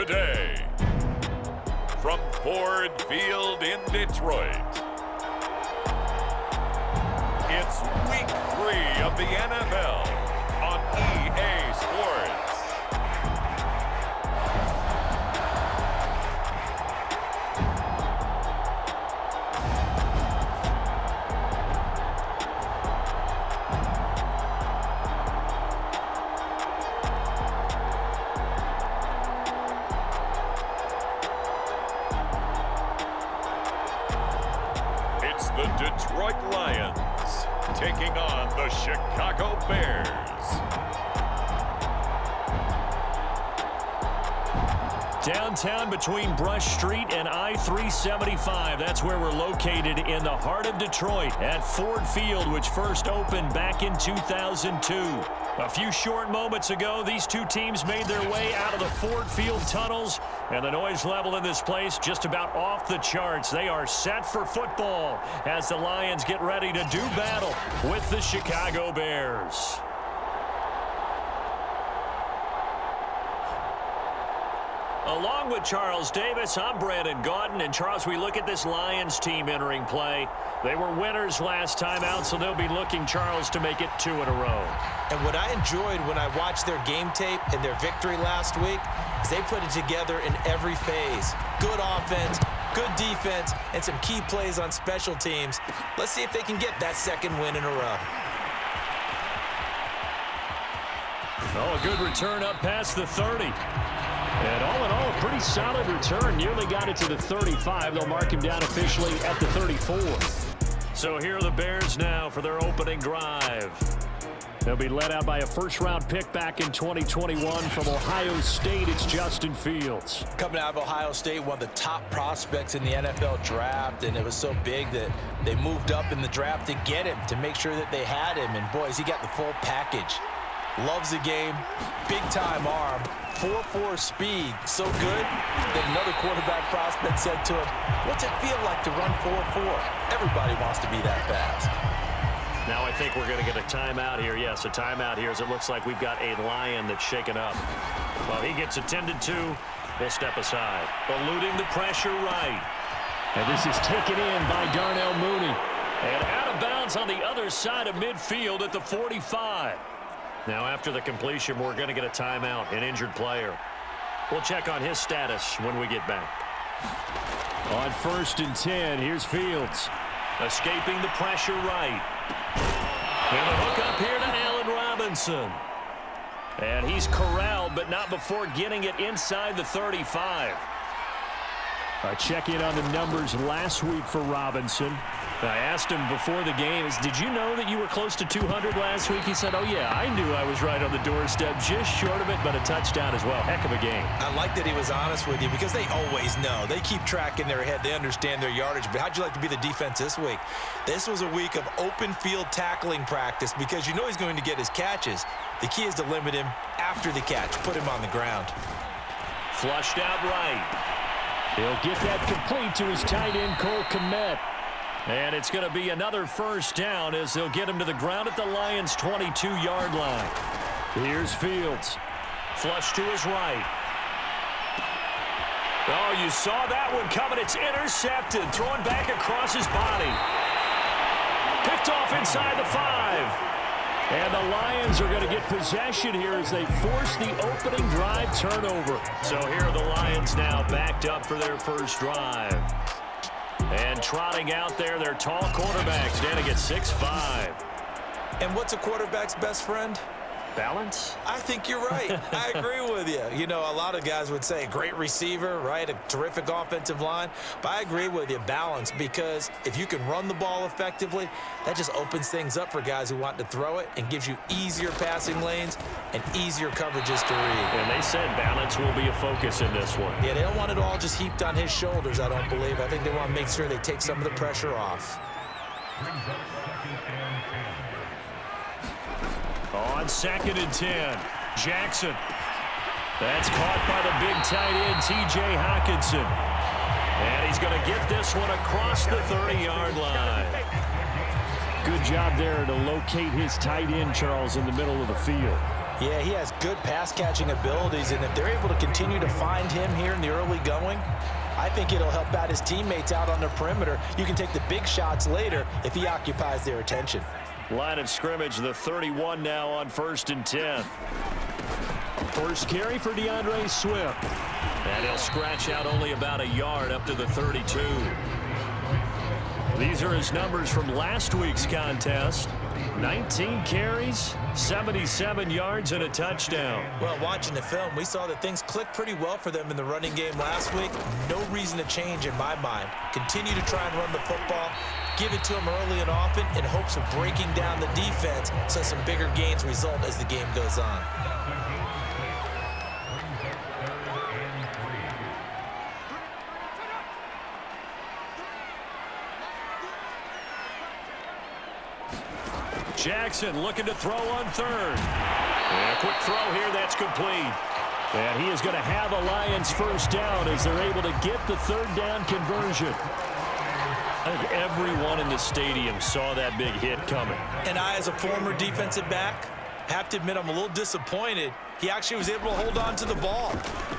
today, from Ford Field in Detroit, it's week 3 of the NFL on EA Sports. It's the Detroit Lions taking on the Chicago Bears. Downtown between Brush Street and I-375. That's where we're located in the heart of Detroit at Ford Field, which first opened back in 2002. A few short moments ago, these two teams made their way out of the Ford Field tunnels, and the noise level in this place just about off the charts. They are set for football as the Lions get ready to do battle with the Chicago Bears. Along with Charles Davis, I'm Brandon Gaudin. And Charles, we look at this Lions team entering play. They were winners last time out, so they'll be looking, Charles, to make it 2 in a row. And what I enjoyed when I watched their game tape and their victory last week is they put it together in every phase. Good offense, good defense, and some key plays on special teams. Let's see if they can get that second win in a row. Oh, a good return up past the 30. And all in all, a pretty solid return. Nearly got it to the 35. They'll mark him down officially at the 34. So here are the Bears now for their opening drive. They'll be led out by a first-round pick back in 2021 from Ohio State. It's Justin Fields. Coming out of Ohio State, one of the top prospects in the NFL draft, and it was so big that they moved up in the draft to get him, to make sure that they had him. And, boys, he got the full package. Loves the game, big-time arm, 4.4 speed, so good that another quarterback prospect said to him, "What's it feel like to run 4.4? Everybody wants to be that fast." Now I think we're going to get a timeout here. Yes, a timeout here as it looks like we've got a Lion that's shaken up. Well, he gets attended to. We'll step aside. Eluding the pressure right. And this is taken in by Darnell Mooney. And out of bounds on the other side of midfield at the 45. Now, after the completion, we're going to get a timeout, an injured player. We'll check on his status when we get back. On 1st and 10, here's Fields. Escaping the pressure right. And a hook up here to Allen Robinson. And he's corralled, but not before getting it inside the 35. A check-in on the numbers last week for Robinson. I asked him before the game, did you know that you were close to 200 last week? He said, oh, yeah, I knew I was right on the doorstep, just short of it, but a touchdown as well. Heck of a game. I like that he was honest with you because they always know. They keep track in their head. They understand their yardage. But how'd you like to be the defense this week? This was a week of open field tackling practice because you know he's going to get his catches. The key is to limit him after the catch, put him on the ground. Flushed out right. He'll get that complete to his tight end, Cole Kmet. And it's going to be another first down as they'll get him to the ground at the Lions' 22-yard line. Here's Fields. Flush to his right. Oh, you saw that one coming. It's intercepted. Thrown back across his body. Picked off inside the 5. And the Lions are going to get possession here as they force the opening drive turnover. So here are the Lions now backed up for their first drive. And trotting out there, their tall quarterback standing at 6'5". And what's a quarterback's best friend? Balance? I think you're right. I agree with you. You know, a lot of guys would say great receiver, right? A terrific offensive line. But I agree with you, balance, because if you can run the ball effectively, that just opens things up for guys who want to throw it and gives you easier passing lanes and easier coverages to read. And they said balance will be a focus in this one. Yeah, they don't want it all just heaped on his shoulders, I don't believe. I think they want to make sure they take some of the pressure off. On 2nd and 10, Jackson. That's caught by the big tight end, T.J. Hockenson. And he's going to get this one across the 30-yard line. Good job there to locate his tight end, Charles, in the middle of the field. Yeah, he has good pass-catching abilities, and if they're able to continue to find him here in the early going, I think it'll help out his teammates out on the perimeter. You can take the big shots later if he occupies their attention. Line of scrimmage, the 31 now on 1st and 10. First carry for DeAndre Swift. And he'll scratch out only about a yard up to the 32. These are his numbers from last week's contest. 19 carries, 77 yards, and a touchdown. Well, watching the film, we saw that things clicked pretty well for them in the running game last week. No reason to change in my mind. Continue to try and run the football, give it to them early and often in hopes of breaking down the defense so some bigger gains result as the game goes on. Jackson looking to throw on 3rd. And a quick throw here, that's complete. And he is going to have a Lions first down as they're able to get the 3rd down conversion. I think everyone in the stadium saw that big hit coming. And I, as a former defensive back, have to admit I'm a little disappointed. He actually was able to hold on to the ball.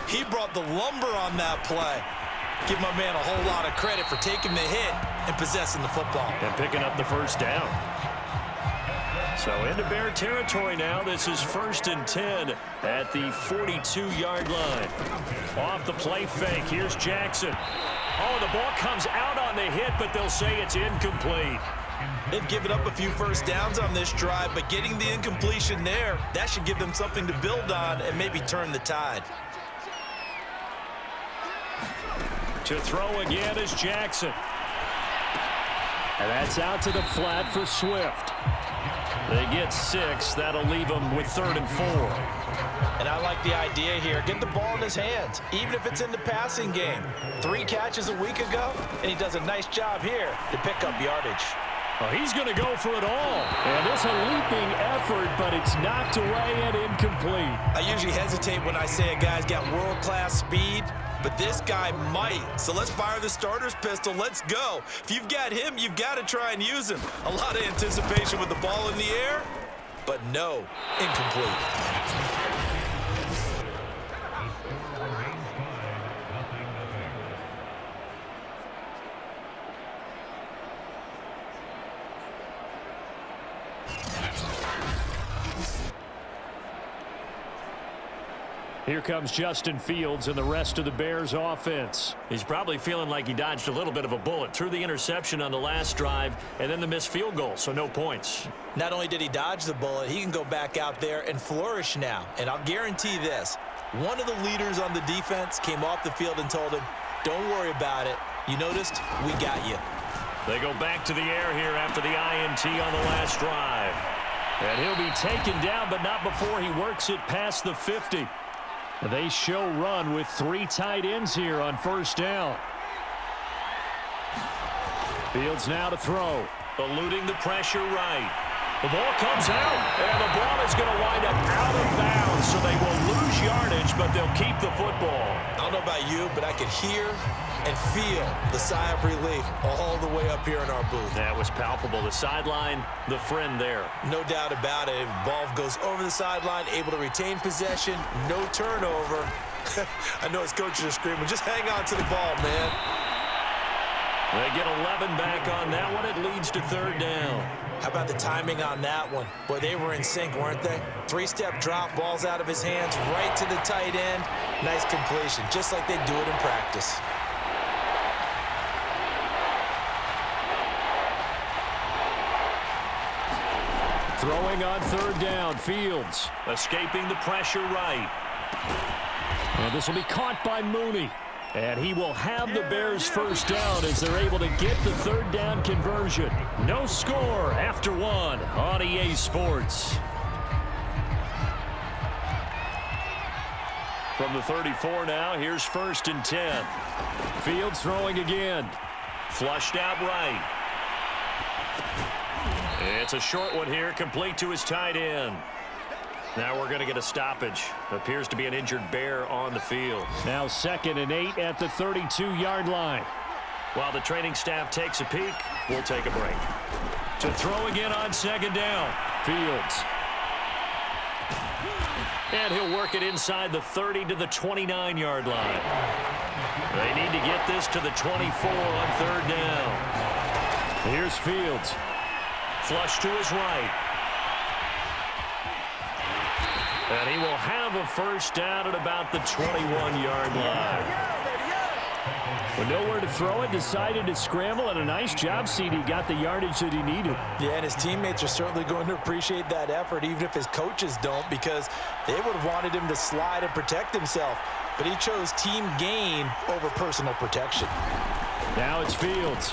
He brought the lumber on that play. Give my man a whole lot of credit for taking the hit and possessing the football. And picking up the first down. So into Bear territory now. This is 1st and 10 at the 42-yard line. Off the play fake. Here's Jackson. Oh, the ball comes out on the hit, but they'll say it's incomplete. They've given up a few first downs on this drive, but getting the incompletion there, that should give them something to build on and maybe turn the tide. To throw again is Jackson. And that's out to the flat for Swift. They get 6. That'll leave them with 3rd and 4. And I like the idea here. Get the ball in his hands, even if it's in the passing game. 3 catches a week ago, and he does a nice job here to pick up yardage. Oh, he's going to go for it all. And it's a leaping effort, but it's knocked away and incomplete. I usually hesitate when I say a guy's got world-class speed, but this guy might. So let's fire the starter's pistol. Let's go. If you've got him, you've got to try and use him. A lot of anticipation with the ball in the air, but no, incomplete. Here comes Justin Fields and the rest of the Bears offense. He's probably feeling like he dodged a little bit of a bullet. Threw the interception on the last drive and then the missed field goal, so no points. Not only did he dodge the bullet, he can go back out there and flourish now. And I'll guarantee this, one of the leaders on the defense came off the field and told him, don't worry about it. You noticed? We got you. They go back to the air here after the INT on the last drive. And he'll be taken down, but not before he works it past the 50. They show run with 3 tight ends here on first down. Fields now to throw. Eluding the pressure right. The ball comes out, and the ball is going to wind up out of bounds, so they will lose yardage, but they'll keep the football. I don't know about you, but I could hear and feel the sigh of relief all the way up here in our booth. That was palpable. The sideline, the friend there. No doubt about it. Ball goes over the sideline, able to retain possession, no turnover. I know his coaches are screaming, just hang on to the ball, man. They get 11 back on that one. It leads to 3rd down. How about the timing on that one? Boy, they were in sync, weren't they? 3-step drop, balls out of his hands, right to the tight end. Nice completion, just like they do it in practice. Throwing on 3rd down, Fields escaping the pressure right. And this will be caught by Mooney. And he will have the Bears first down as they're able to get the 3rd down conversion. No score after 1 on EA Sports. From the 34 now, here's 1st and 10. Fields throwing again. Flushed out right. It's a short one here, complete to his tight end. Now we're going to get a stoppage. Appears to be an injured Bear on the field. Now 2nd and 8 at the 32-yard line. While the training staff takes a peek, we'll take a break. To throw again on 2nd down, Fields. And he'll work it inside the 30 to the 29-yard line. They need to get this to the 24 on third down. Here's Fields. Flush to his right. And he will have a first down at about the 21-yard line. With nowhere to throw it, decided to scramble, and a nice job, CD. Got the yardage that he needed. Yeah, and his teammates are certainly going to appreciate that effort, even if his coaches don't, because they would have wanted him to slide and protect himself. But he chose team gain over personal protection. Now it's Fields,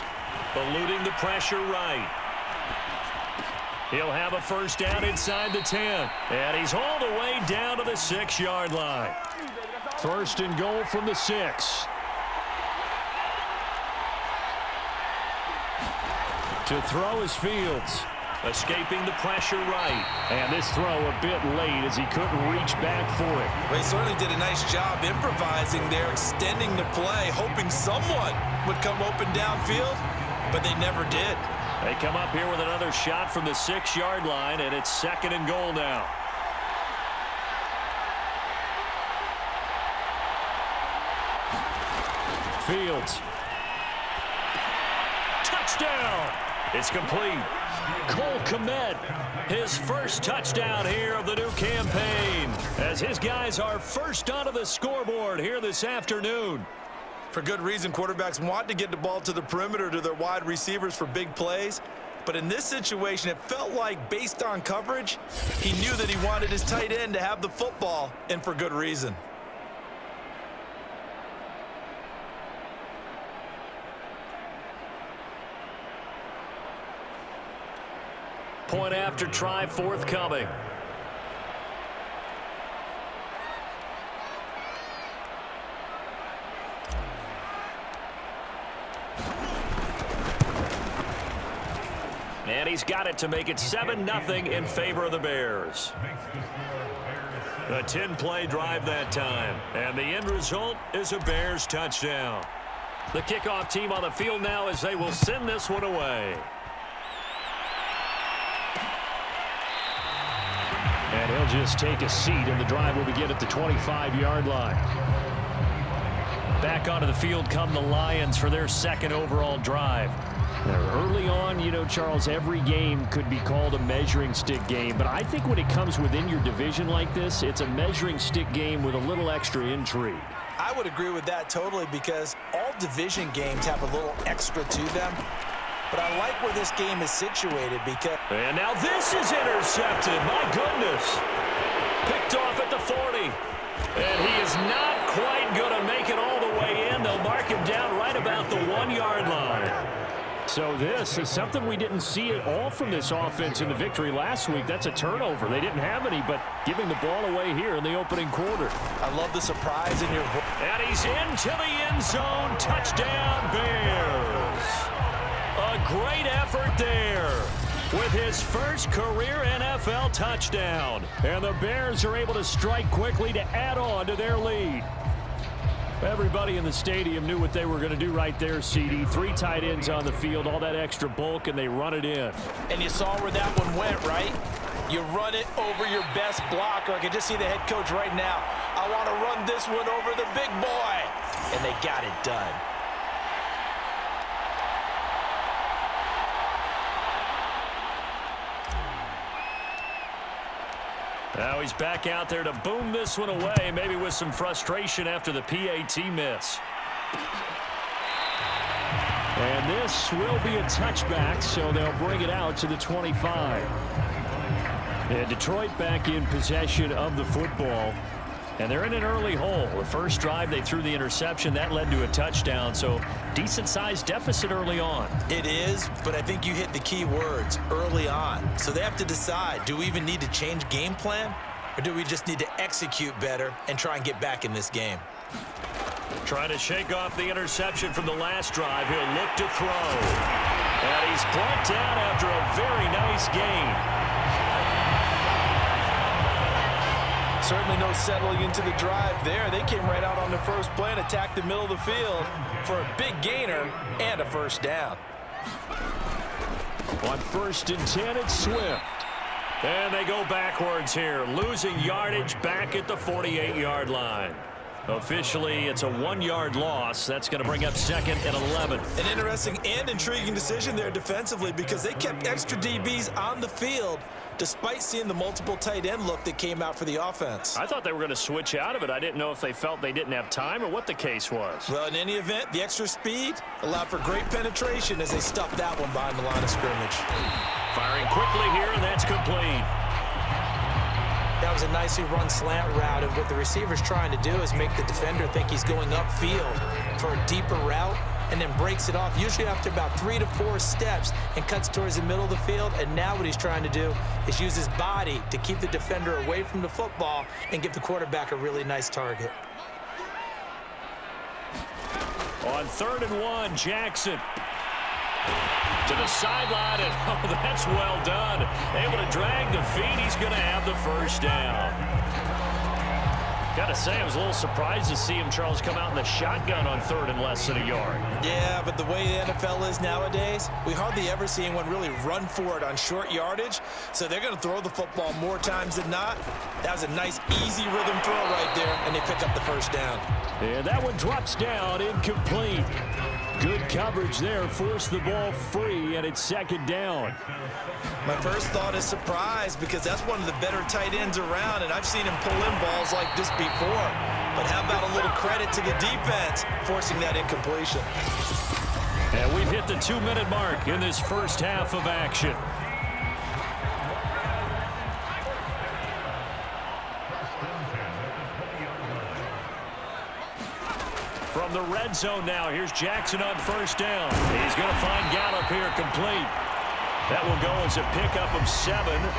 eluding the pressure right. He'll have a first down inside the 10. And he's hauled away down to the 6-yard line. First and goal from the 6. To throw is Fields, escaping the pressure right. And this throw a bit late as he couldn't reach back for it. Well, he certainly did a nice job improvising there, extending the play, hoping someone would come open downfield, but they never did. They come up here with another shot from the 6-yard line, and it's second and goal now. Fields. Touchdown! It's complete. Cole Kmet, his first touchdown here of the new campaign, as his guys are first onto the scoreboard here this afternoon. For good reason, quarterbacks want to get the ball to the perimeter to their wide receivers for big plays. But in this situation, it felt like, based on coverage, he knew that he wanted his tight end to have the football, and for good reason. Point after try forthcoming. And he's got it to make it 7-0 in favor of the Bears. A 10-play drive that time. And the end result is a Bears touchdown. The kickoff team on the field now as they will send this one away. And he'll just take a seat, and the drive will begin at the 25-yard line. Back onto the field come the Lions for their second overall drive. Now, early on, you know, Charles, every game could be called a measuring stick game. But I think when it comes within your division like this, it's a measuring stick game with a little extra intrigue. I would agree with that totally, because all division games have a little extra to them. But I like where this game is situated because... And now this is intercepted. My goodness. Picked off at the 40. And he is not quite going to make it all the way in. They'll mark him down right about the 1-yard line. So this is something we didn't see at all from this offense in the victory last week. That's a turnover. They didn't have any, but giving the ball away here in the opening quarter. I love the surprise in your... And he's into the end zone. Touchdown, Bears. A great effort there with his first career NFL touchdown. And the Bears are able to strike quickly to add on to their lead. Everybody in the stadium knew what they were going to do right there, CD. 3 tight ends on the field, all that extra bulk, and they run it in. And you saw where that one went, right? You run it over your best blocker. I can just see the head coach right now. I want to run this one over the big boy. And they got it done. Now he's back out there to boom this one away, maybe with some frustration after the PAT miss. And this will be a touchback, so they'll bring it out to the 25. And Detroit back in possession of the football. And they're in an early hole. The first drive, they threw the interception. That led to a touchdown, so decent-sized deficit early on. It is, but I think you hit the key words, early on. So they have to decide, do we even need to change game plan, or do we just need to execute better and try and get back in this game? Trying to shake off the interception from the last drive. He'll look to throw. And he's brought down after a very nice gain. Certainly no settling into the drive there. They came right out on the first play and attacked the middle of the field for a big gainer and a first down. On 1st and 10, it's Swift. And they go backwards here, losing yardage back at the 48-yard line. Officially, it's a 1-yard loss. That's going to bring up 2nd and 11. An interesting and intriguing decision there defensively because they kept extra DBs on the field despite seeing the multiple tight end look that came out for the offense. I thought they were going to switch out of it. I didn't know if they felt they didn't have time or what the case was. Well, in any event, the extra speed allowed for great penetration as they stuffed that one behind the line of scrimmage. Firing quickly here, and that's complete. That was a nicely run slant route, and what the receiver's trying to do is make the defender think he's going upfield for a deeper route and then breaks it off, usually after about 3 to 4 steps, and cuts towards the middle of the field. And now what he's trying to do is use his body to keep the defender away from the football and give the quarterback a really nice target. On 3rd and 1, Jackson to the sideline, and oh, that's well done. Able to drag the feet. He's going to have the first down. Got to say, I was a little surprised to see him, Charles, come out in the shotgun on 3rd and less than a yard. Yeah, but the way the NFL is nowadays, we hardly ever see anyone really run for it on short yardage, so they're going to throw the football more times than not. That was a nice, easy rhythm throw right there, and they pick up the first down. And that one drops down, incomplete. Good coverage there, forced the ball free, and it's 2nd down. My first thought is surprise because that's one of the better tight ends around, and I've seen him pull in balls like this before. But how about a little credit to the defense forcing that incompletion? And we've hit the 2-minute mark in this first half of action. From the red zone now, here's Jackson on 1st down. He's going to find Gallup here complete. That will go as a pickup of 7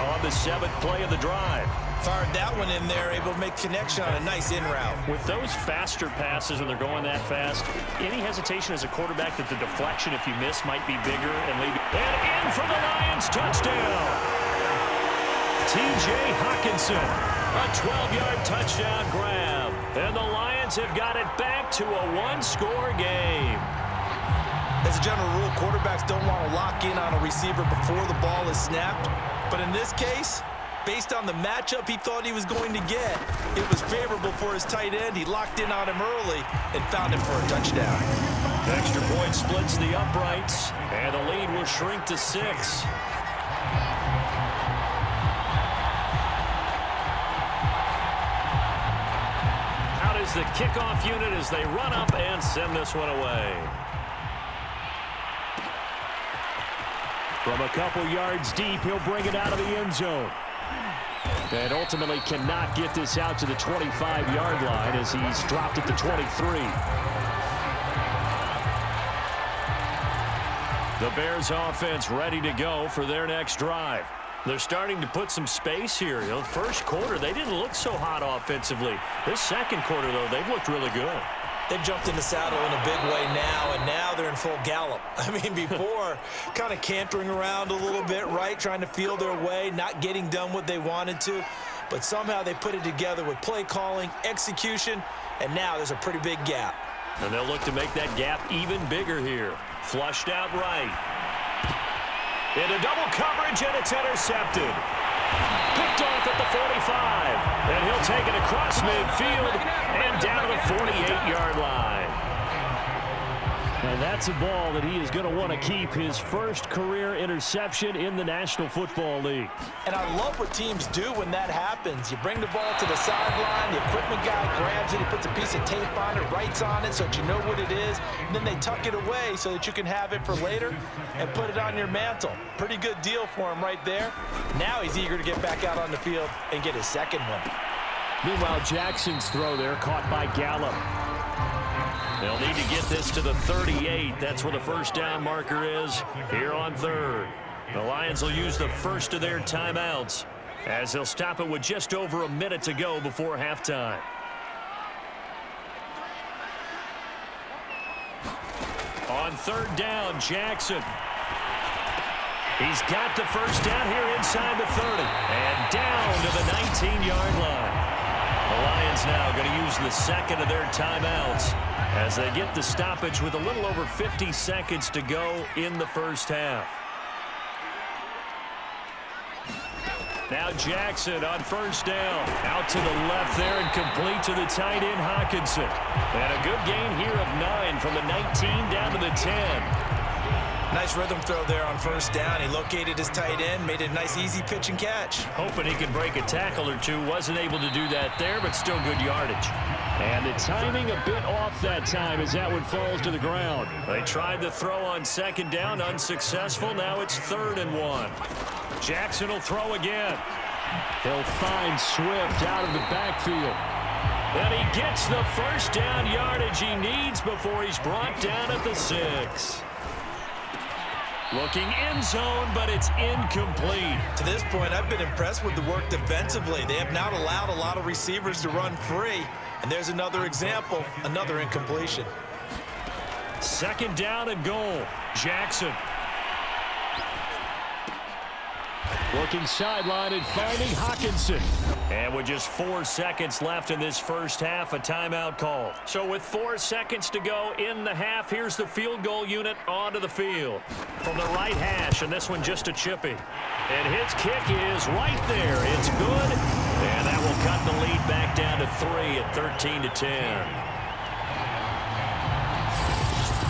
on the 7th play of the drive. Fired that one in there, able to make connection on a nice in route. With those faster passes when they're going that fast, any hesitation as a quarterback that the deflection, if you miss, might be bigger and leave. And in for the Lions, touchdown. T.J. Hawkinson, a 12-yard touchdown grab. And the Lions have got it back to a 1-score game. As a general rule, quarterbacks don't want to lock in on a receiver before the ball is snapped. But in this case, based on the matchup he thought he was going to get, it was favorable for his tight end. He locked in on him early and found him for a touchdown. Extra point splits the uprights, and the lead will shrink to 6. Out is the kickoff unit as they run up and send this one away. From a couple yards deep, he'll bring it out of the end zone. And ultimately cannot get this out to the 25-yard line as he's dropped at the 23. The Bears offense ready to go for their next drive. They're starting to put some space here. You know, the first quarter, they didn't look so hot offensively. This second quarter, though, they've looked really good. They've jumped in the saddle in a big way now, and now they're in full gallop. I mean, before, kind of cantering around a little bit, right, trying to feel their way, not getting done what they wanted to. But somehow they put it together with play calling, execution, and now there's a pretty big gap. And they'll look to make that gap even bigger here. Flushed out right. Into double coverage, and it's intercepted. Picked off at the 45. And he'll take it across midfield and down to the 48-yard line. And that's a ball that he is going to want to keep, his first career interception in the National Football League. And I love what teams do when that happens. You bring the ball to the sideline, the equipment guy grabs it, he puts a piece of tape on it, writes on it so that you know what it is, and then they tuck it away so that you can have it for later and put it on your mantle. Pretty good deal for him right there. Now he's eager to get back out on the field and get his second one. Meanwhile, Jackson's throw there caught by Gallup. They'll need to get this to the 38. That's where the first down marker is here on 3rd. The Lions will use the first of their timeouts as they'll stop it with just over a minute to go before halftime. On 3rd down, Jackson. He's got the first down here inside the 30 and down to the 19-yard line. The Lions now going to use the second of their timeouts as they get the stoppage with a little over 50 seconds to go in the first half. Now Jackson on first down. Out to the left there and complete to the tight end, Hockenson. And a good gain here of 9 from the 19 down to the 10. Nice rhythm throw there on first down. He located his tight end, made a nice easy pitch and catch. Hoping he could break a tackle or two. Wasn't able to do that there, but still good yardage. And the timing a bit off that time as that one falls to the ground. They tried the throw on second down, unsuccessful. Now it's 3rd and 1. Jackson will throw again. He'll find Swift out of the backfield. And he gets the first down yardage he needs before he's brought down at the 6. Looking end zone, but it's incomplete. To this point, I've been impressed with the work defensively. They have not allowed a lot of receivers to run free. And there's another example, another incompletion. 2nd down and goal. Jackson. Looking sideline and finding Hockenson. And with just 4 seconds left in this first half, a timeout call. So with 4 seconds to go in the half, here's the field goal unit onto the field. From the right hash, and this one just a chippy. And his kick is right there. It's good. And that will cut the lead back down to 3 at 13-10.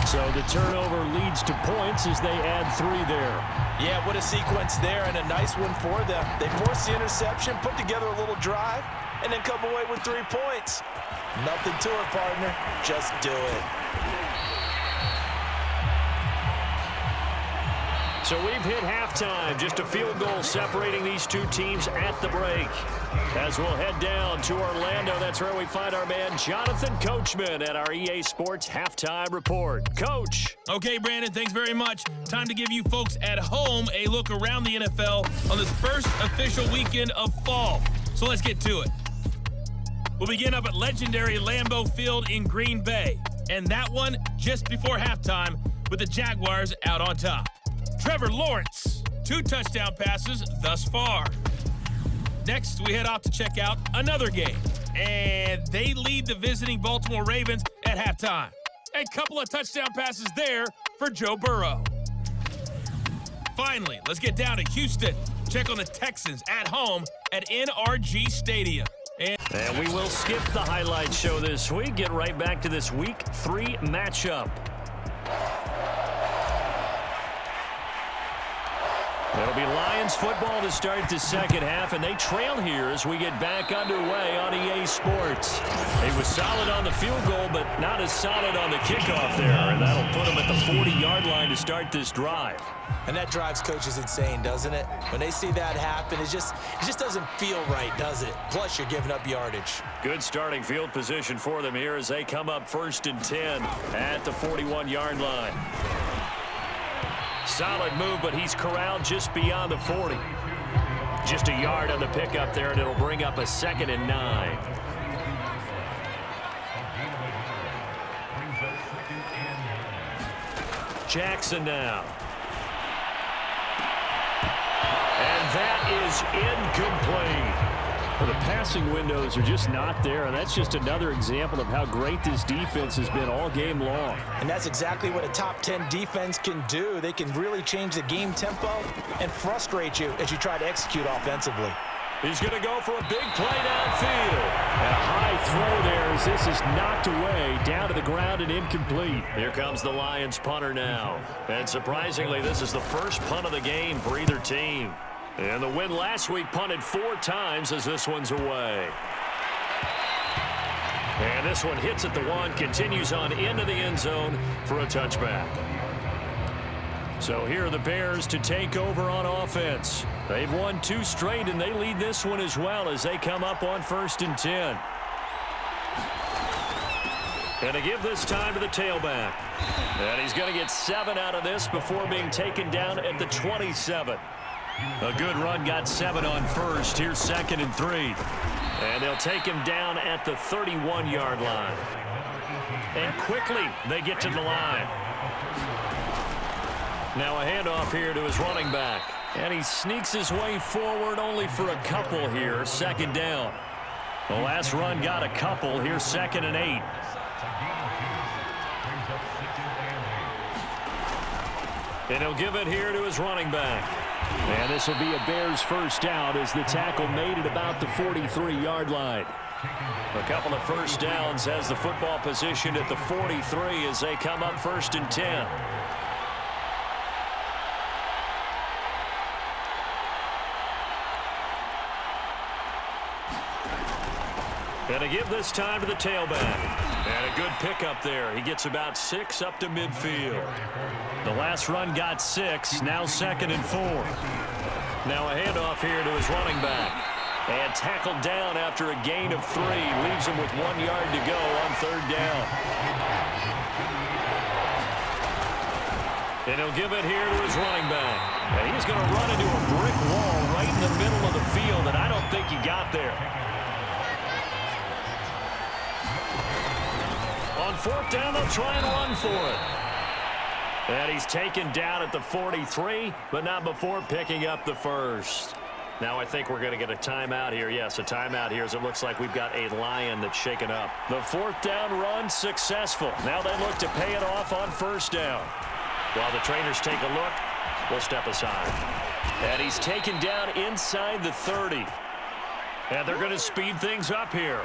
So the turnover leads to points as they add 3 there. Yeah, what a sequence there, and a nice one for them. They force the interception, put together a little drive, and then come away with 3 points. Nothing to it, partner. Just do it. So we've hit halftime. Just a field goal separating these two teams at the break. As we'll head down to Orlando, that's where we find our man Jonathan Coachman at our EA Sports Halftime Report. Coach. Okay, Brandon, thanks very much. Time to give you folks at home a look around the NFL on this first official weekend of fall. So let's get to it. We'll begin up at legendary Lambeau Field in Green Bay. And that one just before halftime with the Jaguars out on top. Trevor Lawrence, 2 touchdown passes thus far. Next, we head off to check out another game. And they lead the visiting Baltimore Ravens at halftime. A couple of touchdown passes there for Joe Burrow. Finally, let's get down to Houston. Check on the Texans at home at NRG Stadium. And we will skip the highlight show this week. Get right back to this Week 3 matchup. It'll be Lions football to start the second half, and they trail here as we get back underway on EA Sports. He was solid on the field goal, but not as solid on the kickoff there, and that'll put him at the 40-yard line to start this drive. And that drives coaches insane, doesn't it? When they see that happen, it just doesn't feel right, does it? Plus, you're giving up yardage. Good starting field position for them here as they come up 1st and 10 at the 41-yard line. Solid move, but he's corralled just beyond the 40. Just a yard on the pickup there, and it'll bring up a 2nd and 9. Jackson now. And that is incomplete. Well, the passing windows are just not there, and that's just another example of how great this defense has been all game long. And that's exactly what a top 10 defense can do. They can really change the game tempo and frustrate you as you try to execute offensively. He's going to go for a big play downfield. And a high throw there as this is knocked away down to the ground and incomplete. Here comes the Lions punter now. And surprisingly, this is the first punt of the game for either team. And the win last week punted 4 times as this one's away. And this one hits at the 1, continues on into the end zone for a touchback. So here are the Bears to take over on offense. They've won 2 straight, and they lead this one as well as they come up on 1st and 10. And they give this time to the tailback. And he's going to get 7 out of this before being taken down at the 27. A good run, got 7 on first. Here's 2nd and 3. And they'll take him down at the 31-yard line. And quickly, they get to the line. Now a handoff here to his running back. And he sneaks his way forward only for a couple here. 2nd down. The last run got a couple. Here's 2nd and 8. And he'll give it here to his running back. And this will be a Bears first down as the tackle made at about the 43-yard line. A couple of first downs has the football positioned at the 43 as they come up 1st and 10. Going to give this time to the tailback. And a good pickup there. He gets about 6 up to midfield. The last run got 6, now 2nd and 4. Now a handoff here to his running back. And tackled down after a gain of 3. Leaves him with 1 yard to go on 3rd down. And he'll give it here to his running back. And he's going to run into a brick wall right in the middle of the field, and I don't think he got there. On 4th down, they'll try and run for it. And he's taken down at the 43, but not before picking up the first. Now I think we're going to get a timeout here. Yes, a timeout here as it looks like we've got a Lion that's shaken up. The 4th down run successful. Now they look to pay it off on 1st down. While the trainers take a look, we'll step aside. And he's taken down inside the 30. And they're going to speed things up here.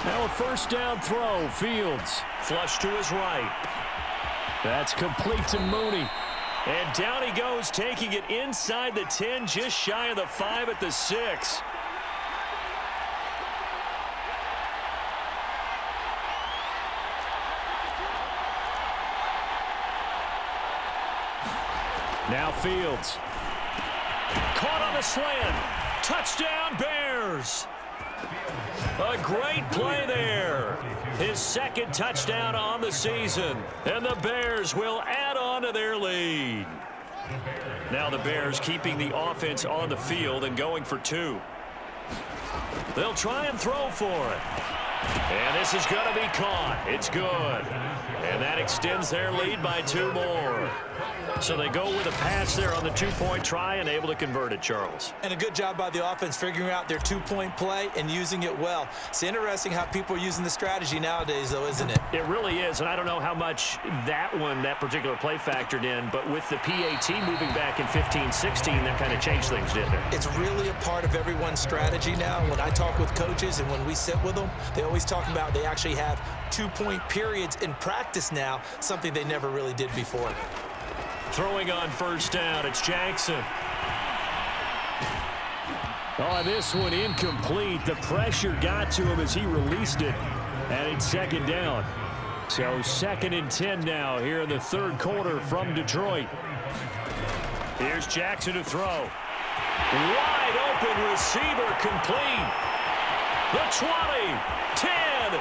Now a 1st down throw, Fields. Flush to his right. That's complete to Mooney. And down he goes, taking it inside the 10, just shy of the 5 at the 6. Now Fields. Caught on the slant. Touchdown, Bears. A great play there. His 2nd touchdown on the season. And the Bears will add on to their lead. Now the Bears keeping the offense on the field and going for 2. They'll try and throw for it. And this is going to be caught. It's good. And that extends their lead by 2 more. So they go with a pass there on the 2-point try and able to convert it, Charles. And a good job by the offense figuring out their 2-point play and using it well. It's interesting how people are using the strategy nowadays, though, isn't it? It really is, and I don't know how much that particular play factored in, but with the PAT moving back in 15-16, that kind of changed things, didn't it? It's really a part of everyone's strategy now. When I talk with coaches and when we sit with them, they always talk about they actually have 2-point periods in practice now, something they never really did before. Throwing on 1st down, it's Jackson. Oh, this one incomplete. The pressure got to him as he released it. And it's 2nd down. So 2nd and 10 now here in the 3rd quarter from Detroit. Here's Jackson to throw. Wide open receiver complete. The 20, 10,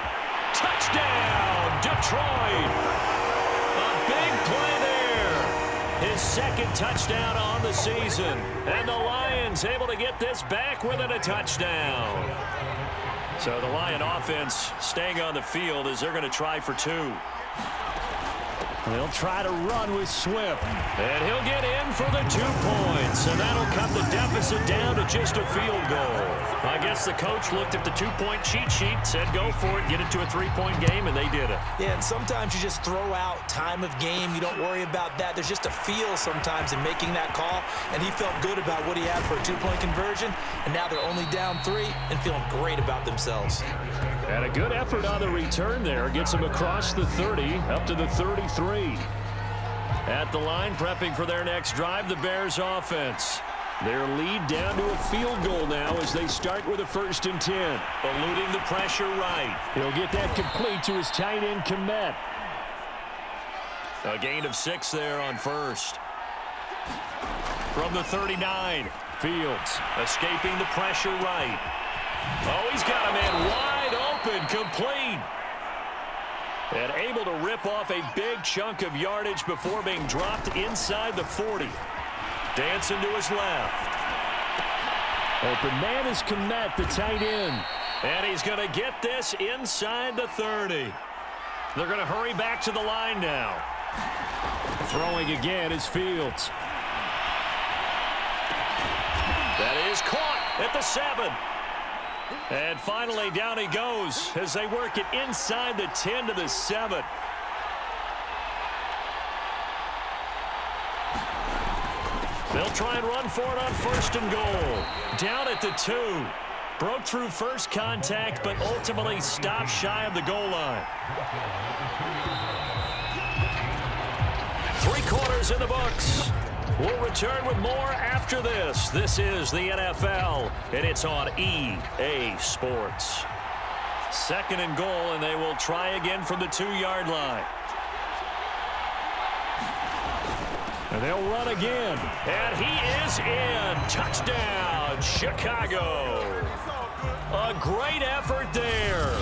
touchdown, Detroit. A big play there. His 2nd touchdown on the season. And the Lions able to get this back within a touchdown. So the Lion offense staying on the field as they're going to try for 2. They'll try to run with Swift. And he'll get in for the 2 points. And that'll cut the deficit down to just a field goal. I guess the coach looked at the 2-point cheat sheet, said go for it, get it to a 3-point game, and they did it. Yeah, and sometimes you just throw out time of game. You don't worry about that. There's just a feel sometimes in making that call. And he felt good about what he had for a 2-point conversion. And now they're only down 3 and feeling great about themselves. And a good effort on the return there. Gets him across the 30, up to the 33. At the line, prepping for their next drive, the Bears offense. Their lead down to a field goal now as they start with a 1st and 10. Eluding the pressure right. He'll get that complete to his tight end, Komet. A gain of 6 there on 1st. From the 39, Fields escaping the pressure right. Oh, he's got a man wide open, complete. And able to rip off a big chunk of yardage before being dropped inside the 40. Dancing to his left. Open man is Komet, the tight end. And he's going to get this inside the 30. They're going to hurry back to the line now. Throwing again is Fields. That is caught at the 7. And finally, down he goes as they work it inside the 10 to the 7. They'll try and run for it on 1st and goal. Down at the 2. Broke through first contact, but ultimately stopped shy of the goal line. 3 quarters in the books. We'll return with more after this. This is the NFL, and it's on EA Sports. 2nd and goal, and they will try again from the 2-yard line. And they'll run again. And he is in. Touchdown, Chicago. A great effort there.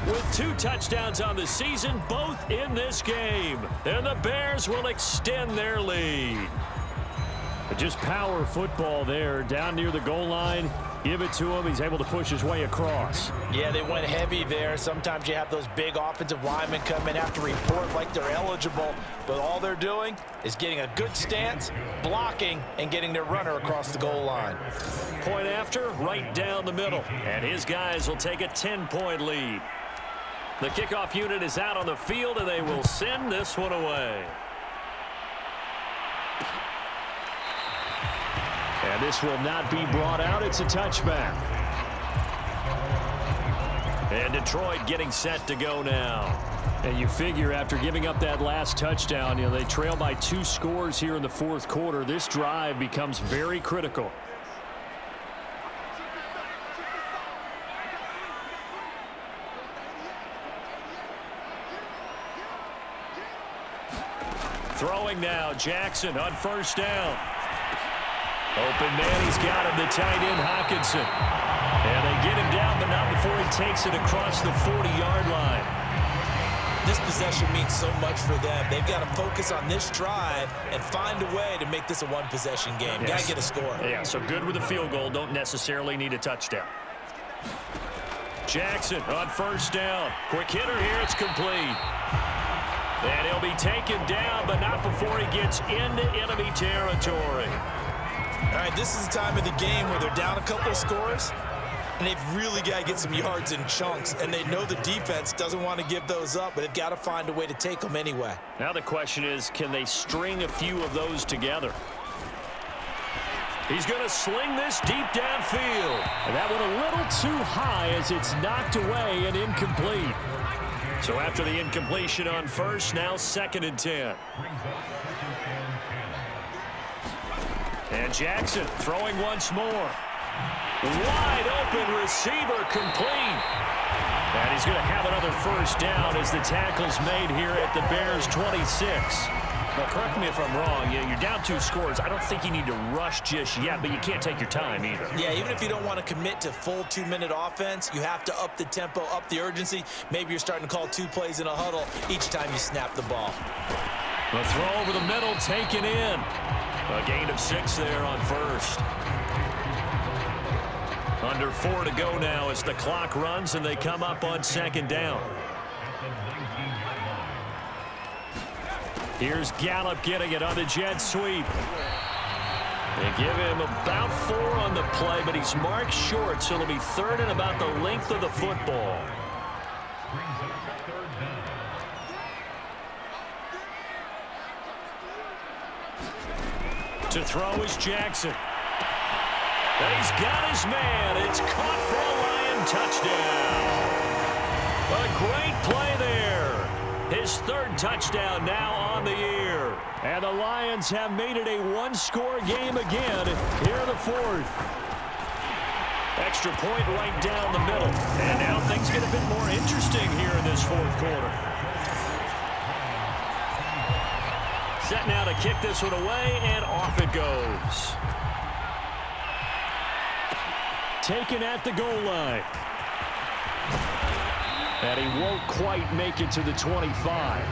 With 2 touchdowns on the season, both in this game. And the Bears will extend their lead. Just power football there, down near the goal line. Give it to him. He's able to push his way across. Yeah, they went heavy there. Sometimes you have those big offensive linemen come in, have to report like they're eligible, but all they're doing is getting a good stance, blocking, and getting their runner across the goal line. Point after, right down the middle. And his guys will take a 10-point lead. The kickoff unit is out on the field, and they will send this one away. And this will not be brought out. It's a touchback. And Detroit getting set to go now. And you figure after giving up that last touchdown, they trail by 2 scores here in the 4th quarter. This drive becomes very critical. Throwing now, Jackson on 1st down. Open man, he's got him, the tight end, Hockenson. And they get him down, but not before he takes it across the 40-yard line. This possession means so much for them. They've got to focus on this drive and find a way to make this a one-possession game. Yes. Got to get a score. Yeah, so good with a field goal. Don't necessarily need a touchdown. Jackson on 1st down. Quick hitter here. It's complete. And he'll be taken down, but not before he gets into enemy territory. All right, this is the time of the game where they're down a couple of scores, and they've really got to get some yards in chunks, and they know the defense doesn't want to give those up, but they've got to find a way to take them anyway. Now the question is, can they string a few of those together? He's going to sling this deep downfield. And that went a little too high as it's knocked away and incomplete. So after the incompletion on 1st, now 2nd and 10. And Jackson throwing once more. Wide open receiver complete. And he's going to have another 1st down as the tackle's made here at the Bears 26. Now, correct me if I'm wrong. You're down 2 scores. I don't think you need to rush just yet, but you can't take your time either. Yeah, even if you don't want to commit to full 2-minute offense, you have to up the tempo, up the urgency. Maybe you're starting to call 2 plays in a huddle each time you snap the ball. The throw over the middle, taken in. A gain of 6 there on 1st. Under 4 to go now as the clock runs and they come up on 2nd down. Here's Gallup getting it on the jet sweep. They give him about 4 on the play, but he's marked short, so it'll be 3rd and about the length of the football. To throw is Jackson. And he's got his man. It's caught for a Lion touchdown. A great play there. His 3rd touchdown now on the year. And the Lions have made it a 1-score game again here in the 4th. Extra point right down the middle. And now things get a bit more interesting here in this 4th quarter. Set now to kick this one away, and off it goes. Taken at the goal line. And he won't quite make it to the 25.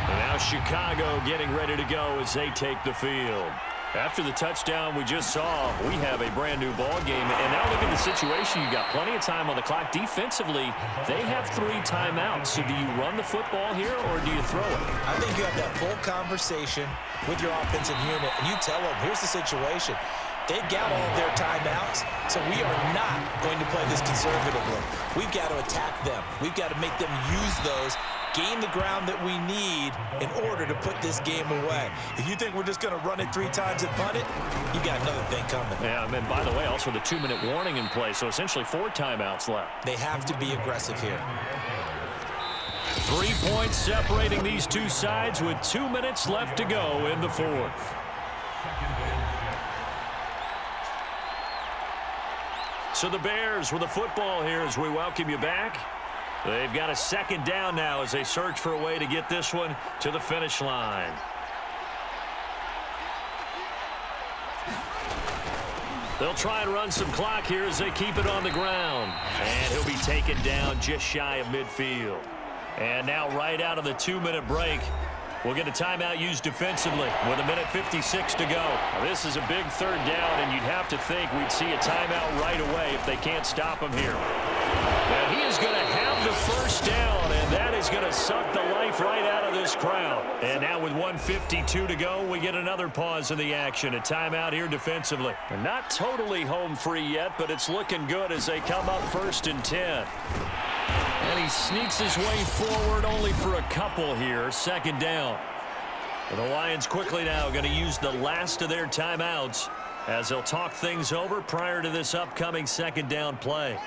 And now Chicago getting ready to go as they take the field. After the touchdown we just saw, we have a brand new ball game. And now look at the situation. You've got plenty of time on the clock. Defensively, they have 3 timeouts. So do you run the football here or do you throw it? I think you have that full conversation with your offensive unit, and you tell them, here's the situation. They've got all of their timeouts, so we are not going to play this conservatively. We've got to attack them. We've got to make them use those, gain the ground that we need in order to put this game away. If you think we're just going to run it 3 times and punt it, you got another thing coming. Yeah, and by the way, also the 2-minute warning in play, so essentially 4 timeouts left. They have to be aggressive here. 3 points separating these two sides with 2 minutes left to go in the 4th. So the Bears with the football here as we welcome you back. They've got a 2nd down now as they search for a way to get this one to the finish line. They'll try and run some clock here as they keep it on the ground. And he'll be taken down just shy of midfield. And now right out of the 2-minute break, we'll get a timeout used defensively with 1:56 to go. Now, this is a big 3rd down, and you'd have to think we'd see a timeout right away if they can't stop him here. And he is going to have the 1st down, and that is going to suck the life right out of this crowd. And now with 1:52 to go, we get another pause in the action. A timeout here defensively. And not totally home free yet, but it's looking good as they come up 1st and 10. And he sneaks his way forward only for a couple here. 2nd down. And the Lions quickly now going to use the last of their timeouts as they'll talk things over prior to this upcoming 2nd down play.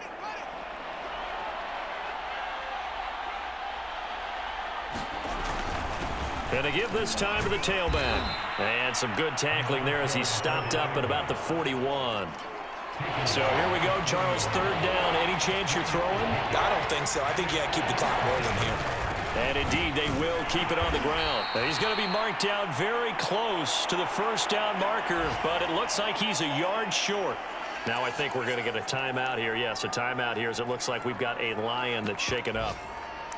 And to give this time to the tailback. And some good tackling there as he stopped up at about the 41. So here we go, Charles, 3rd down. Any chance you're throwing? I don't think so. I think you got to keep the clock rolling here. And indeed, they will keep it on the ground. Now, he's going to be marked down very close to the 1st down marker, but it looks like he's a yard short. Now I think we're going to get a timeout here. Yes, a timeout here as it looks like we've got a Lion that's shaken up.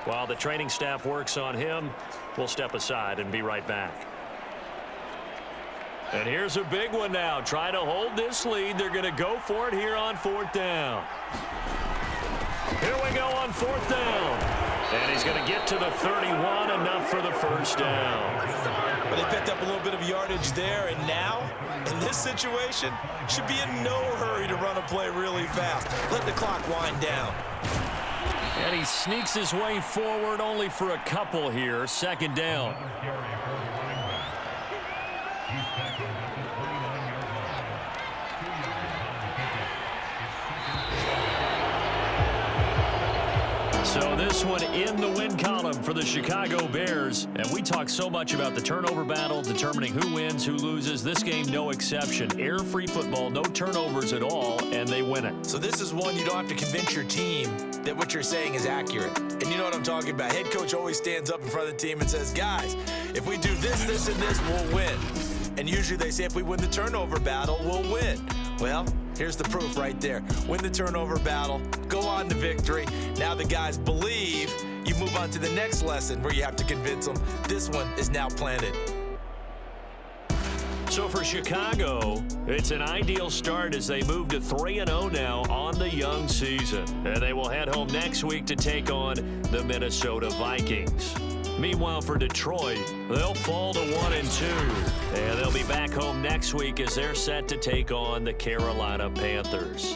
While the training staff works on him, we'll step aside and be right back. And here's a big one now. Trying to hold this lead. They're going to go for it here on 4th down. Here we go on 4th down. And he's going to get to the 31, enough for the 1st down. But they picked up a little bit of yardage there, and now, in this situation, should be in no hurry to run a play really fast. Let the clock wind down. And he sneaks his way forward only for a couple here. 2nd down. So this one in the win column for the Chicago Bears. And we talk so much about the turnover battle, determining who wins, who loses. This game, no exception. Error-free football, no turnovers at all, and they win it. So this is one you don't have to convince your team that what you're saying is accurate. And you know what I'm talking about. Head coach always stands up in front of the team and says, guys, if we do this, this, and this, we'll win. And usually they say if we win the turnover battle, we'll win. Well, here's the proof right there. Win the turnover battle, go on to victory. Now the guys believe. You move on to the next lesson where you have to convince them. This one is now planted. So for Chicago, it's an ideal start as they move to 3-0 now on the young season. And they will head home next week to take on the Minnesota Vikings. Meanwhile, for Detroit, they'll fall to 1-2. And they'll be back home next week as they're set to take on the Carolina Panthers.